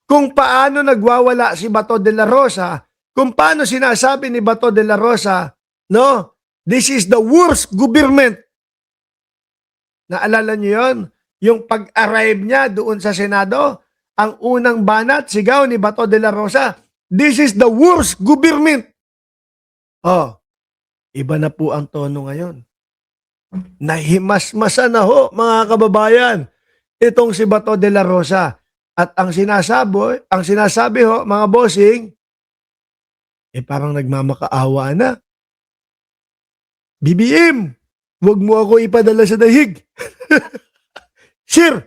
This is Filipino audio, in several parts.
kung paano nagwawala si Bato de la Rosa, kung paano sinasabi ni Bato de la Rosa, no? This is the worst government. Naalala niyo yon? Yung pag-arrive niya doon sa Senado, ang unang banat, sigaw ni Bato de la Rosa, this is the worst government. Oh, iba na po ang tono ngayon. Nahimasmasan na ho, mga kababayan, itong si Bato de la Rosa. At ang sinasabi ho, mga bossing, parang nagmamakaawa na. BBM, wag mo ako ipadala sa dahig. Sir,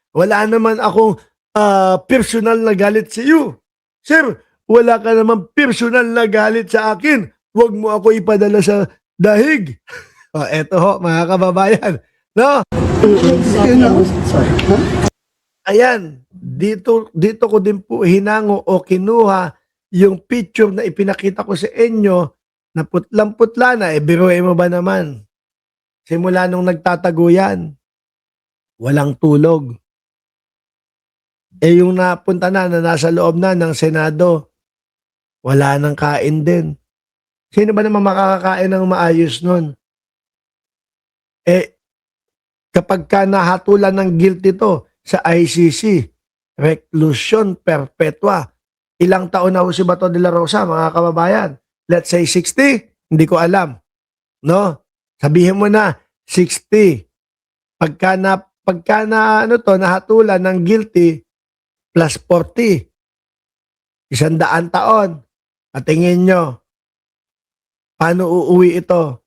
wala naman akong personal na galit sa iyo. Sir, wala ka naman personal na galit sa akin. Wag mo ako ipadala sa dahig. Eto ho, mga kababayan. No? Ayan, dito ko din po hinango o kinuha yung picture na ipinakita ko sa inyo na putlang-putla na, biruin mo ba naman? Simula nung nagtatago yan, walang tulog. Yung napunta na nasa loob na ng Senado, wala nang kain din. Sino ba naman makakakain ng maayos nun? Kapag ka nahatulan ng guilty to sa ICC, reclusion perpetua. Ilang taon na ho si Bato de la Rosa, mga kababayan? Let's say 60? Hindi ko alam. No? Sabihin mo na, 60. Pagka nahatulan ng guilty, plus 40. 100 taon. At tingin nyo, paano uuwi ito?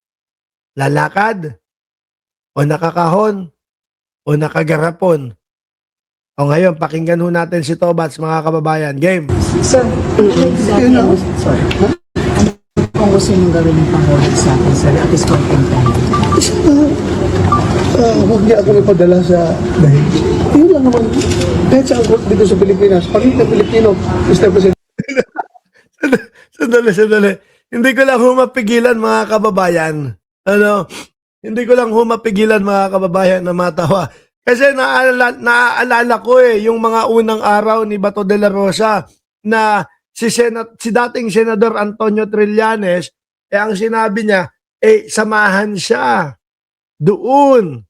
Lalakad? O nakakahon? O nakagarapon? O ngayon, pakinggan ho natin si Tobats, mga kababayan. Game. Sir, sorry. Ano kung gusto niyong gawin ng pangulit sa akin, sir, at this point in time? Huwag niya ako ipadala sa dahil. Yun lang naman. Kahit sa angkot dito sa Pilipinas, pamilya Pilipino, Mr. President. Sandali. Hindi ko lang humapigilan, mga kababayan. Hindi ko lang humapigilan, mga kababayan, na matawa. Kasi naaalala ko yung mga unang araw ni Bato de la Rosa na si dating Senador Antonio Trillanes, ang sinabi niya, samahan siya doon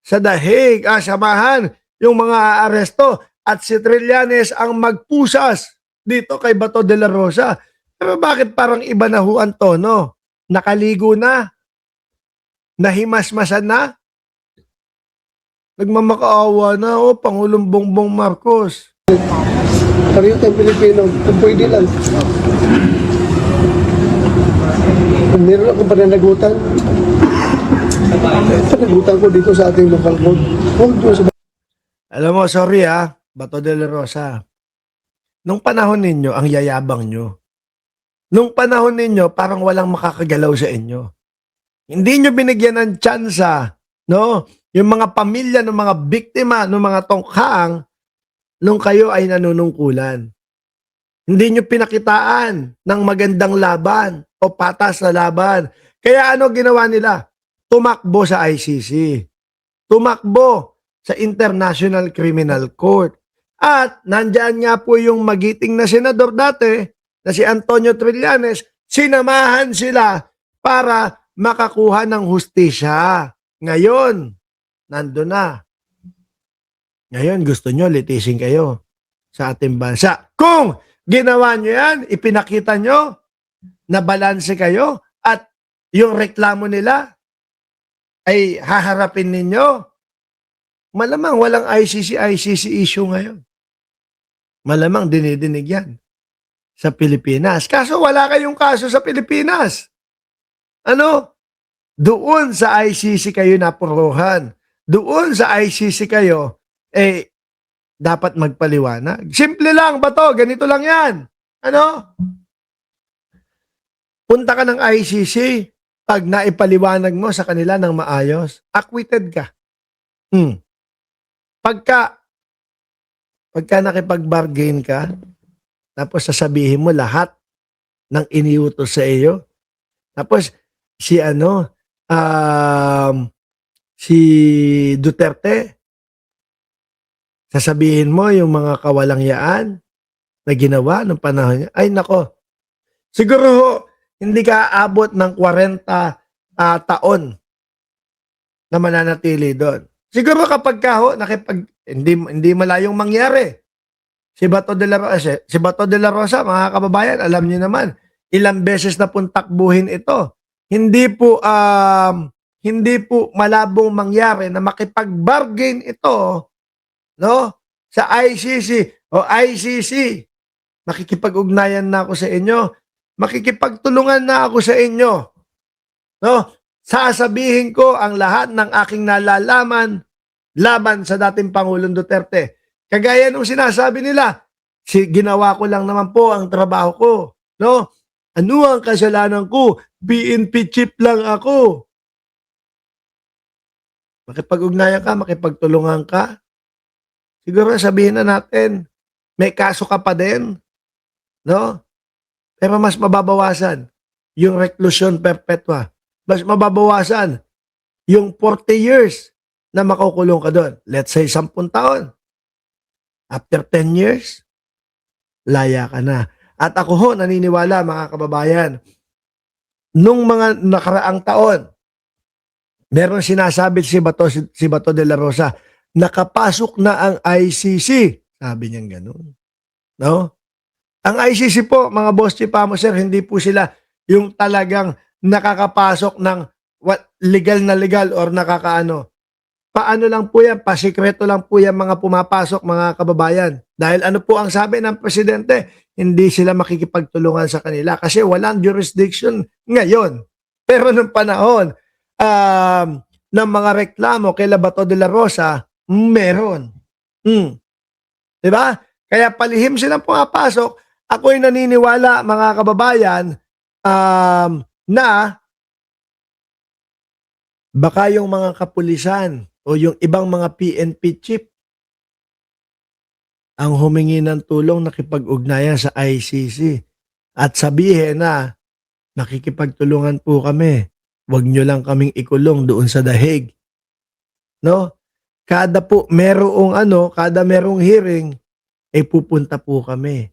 sa dahig, samahan yung mga aresto at si Trillanes ang magpusas dito kay Bato de la Rosa. Pero bakit parang iba na ho ang tono? Nakaligo na? Nahimasmasan na? Nagmamakaawa na, Pangulong Bongbong Marcos. Pareho tayong Pilipino, kung pwede lang. Kung meron akong pananagutan, panagutan ko dito sa ating local code. Huwag nyo sa Alam mo, sorry Bato de la Rosa. Nung panahon ninyo, ang yayabang nyo. Nung panahon ninyo, parang walang makakagalaw sa inyo. Hindi nyo binigyan ng tsansa, no? Yung mga pamilya ng mga biktima, ng mga tongkang, nung kayo ay nanunungkulan. Hindi nyo pinakitaan ng magandang laban o patas na laban. Kaya ano ginawa nila? Tumakbo sa ICC. Tumakbo sa International Criminal Court. At nandyan nga po yung magiting na senador dati, na si Antonio Trillanes, sinamahan sila para makakuha ng hustisya. Ngayon, nandun na. Ngayon, gusto nyo, litisin kayo sa ating bansa. Kung ginawa nyo yan, ipinakita nyo na balanse kayo at yung reklamo nila ay haharapin ninyo, malamang walang ICC issue ngayon. Malamang dinidinig yan sa Pilipinas. Kaso wala kayong kaso sa Pilipinas. Doon sa ICC kayo napuruhan. Doon sa ICC kayo, dapat magpaliwanag. Simple lang ba to? Ganito lang yan. Punta ka ng ICC, pag naipaliwanag mo sa kanila ng maayos, acquitted ka. Pagka nakipag-bargain ka, tapos sasabihin mo lahat ng iniutos sa iyo, tapos si Duterte, sasabihin mo yung mga kawalangyaan, na ginawa ng panahon niya, ay nako, siguro ho, hindi ka aabot ng 40 taon na mananatili doon. Siguro kapag ka ho, hindi malayong mangyari. Si Bato de la Rosa, mga kababayan, alam niyo naman, ilang beses na pong takbuhin ito. Hindi po malabong mangyari na makipag-bargain ito, no? Sa ICC o ICC. Makikipag-ugnayan na ako sa inyo. Makikipagtulungan na ako sa inyo. No? Sasabihin ko ang lahat ng aking nalalaman laban sa dating Pangulong Duterte. Kagaya nung sinasabi nila, ginawa ko lang naman po ang trabaho ko. No? Ano ang kasalanan ko? PNP chief lang ako. Makipag-ugnayan ka, makipagtulungan ka. Siguro sabihin na natin, may kaso ka pa din. No? Pero mas mababawasan yung reclusion perpetua. Mas mababawasan yung 40 years na makukulong ka doon. Let's say 10 taon. After 10 years, laya ka na. At ako ho, naniniwala mga kababayan, nung mga nakaraang taon, meron sinasabi si Bato de la Rosa, nakapasok na ang ICC. Sabi niya gano'n. No? Ang ICC po, mga boss chipamo sir, hindi po sila yung talagang nakakapasok ng legal or nakakaano. Paano lang po yan, pasikreto lang po yan mga pumapasok mga kababayan. Dahil ano po ang sabi ng presidente, hindi sila makikipagtulungan sa kanila kasi walang jurisdiction ngayon. Pero nung panahon ng mga reklamo kay Bato de la Rosa, meron. Diba? Kaya palihim silang pumapasok. Ako'y naniniwala mga kababayan na baka yung mga kapulisan o yung ibang mga PNP chief ang humingi ng tulong nakipag-ugnayan sa ICC at sabihin na nakikipagtulungan po kami. Huwag nyo lang kaming ikulong doon sa The Hague. No? Kada merong hearing, ay pupunta po kami.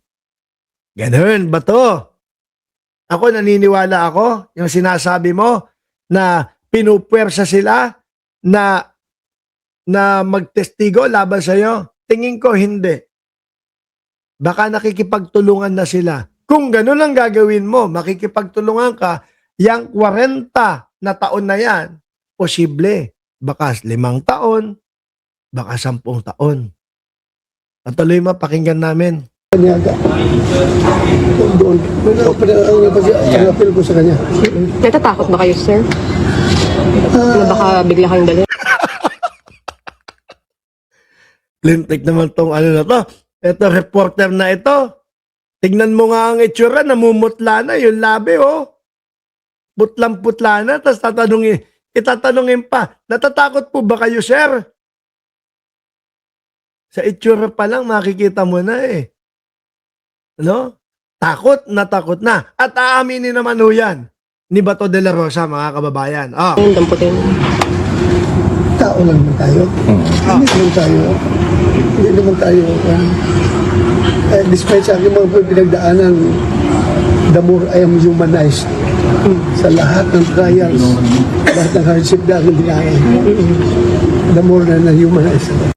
Ganun ba to? Ako naniniwala ako, yung sinasabi mo na pinupwersa sila na magtestigo laban sa'yo. Tingin ko hindi. Baka nakikipagtulungan na sila. Kung ganun ang gagawin mo, makikipagtulungan ka, yang 40 na taon na yan, posible. Baka 5 taon, baka 10 taon. Patuloy mo, pakinggan namin. Kanyaga. Doon. Ang-appeal ko sa kanya. Natatakot ba kayo, sir? Na baka bigla kayong dali? Lintik naman tong ano na to. Ito, reporter na ito. Tignan mo nga ang itsura, namumutla na yung labi, oh. Putlang-putla na, tapos itatanungin pa, natatakot po ba kayo, sir? Sa itsura pa lang, makikita mo na eh. Ano? Takot na. At aaminin naman ho yan ni Bato de la Rosa, mga kababayan. Yung damputin. Tao lang naman tayo. Hindi naman tayo. Despite sa aking mga pinagdaanan, the more I am humanized sa lahat ng trials, lahat ng hardship na aking dinain, the more na na-humanize ako.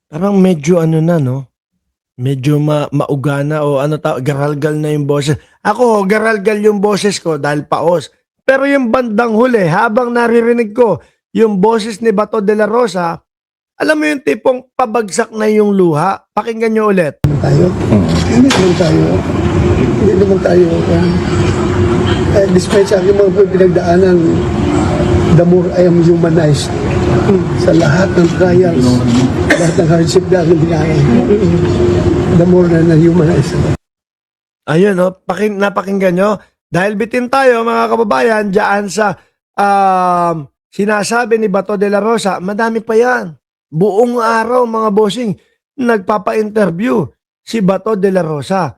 Parang medyo ano na, no? Medyo maugana o garalgal na yung boses. Ako, garalgal yung boses ko dahil paos. Pero yung bandang huli, habang naririnig ko yung boses ni Bato de la Rosa, alam mo yung tipong pabagsak na yung luha. Pakinggan nyo ulit. Hindi naman tayo. Despite sa aking mga pinagdaanan, the more I am humanized sa lahat ng trials, lahat ng hardship na aking dinain, the more na na-humanize ako. Ayun, no? Napakinggan nyo. Dahil bitin tayo, mga kababayan, dyan sa sinasabi ni Bato de la Rosa, madami pa yan. Buong araw, mga bossing, nagpapa-interview si Bato de la Rosa.